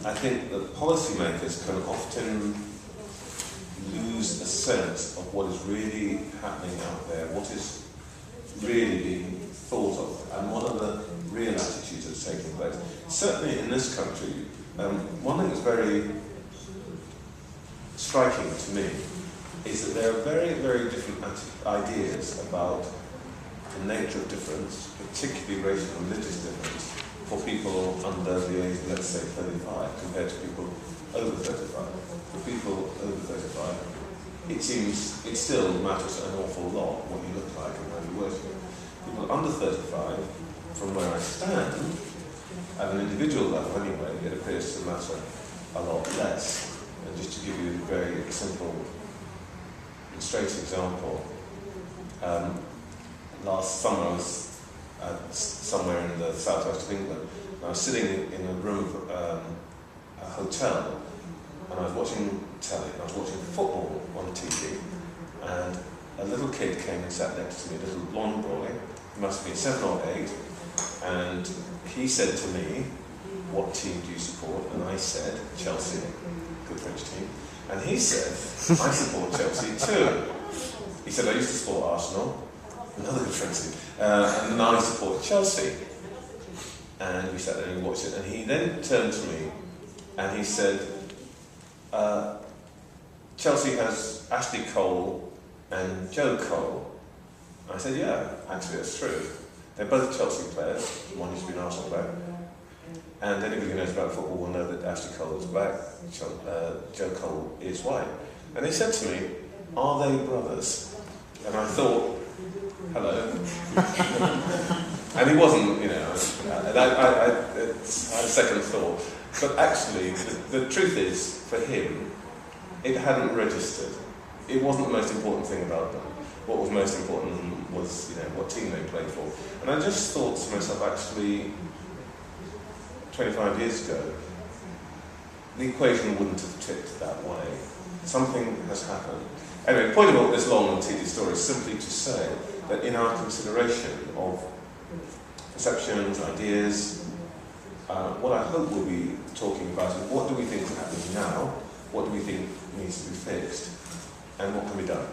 I think that policymakers can often lose a sense of what is really happening out there, what is really being thought of, and what are the real attitudes that's taking place. Certainly in this country, one thing that's very striking to me is that there are very, very different ideas about the nature of difference, particularly racial and religious difference, for people under the age of, let's say, 35, compared to people over 35. For people over 35, it seems it still matters an awful lot what you look like and where you worship. People under 35, from where I stand, at an individual level anyway, it appears to matter a lot less. And just to give you a very simple and straight example, last summer I was somewhere in the southwest of England, and I was sitting in a room of a hotel, and I was watching telly, and I was watching football on TV, and a little kid came and sat next to me, a little blonde boy, he must have been 7 or 8, and he said to me, "What team do you support?" And I said, "Chelsea," good French team, and he said, "I support Chelsea too." He said, "I used to support Arsenal," another good French team, and now I support Chelsea. And we sat there and watched it, and he then turned to me and he said, "Chelsea has Ashley Cole and Joe Cole." I said, "Yeah, actually that's true. They're both Chelsea players. One used to be an Arsenal player. And anybody who knows about football will know that Ashley Cole is black, Joe Cole is white." And he said to me, "Are they brothers?" And I thought, hello. And he wasn't, and I had a second thought. But actually, the truth is, for him, it hadn't registered. It wasn't the most important thing about them. What was most important was, what team they played for. And I just thought to myself, actually, 25 years ago, the equation wouldn't have tipped that way. Something has happened. Anyway, the point of all this long and tedious story is simply to say that in our consideration of perceptions, ideas, what I hope we'll be talking about is what do we think is happening now, what do we think needs to be fixed, and what can be done.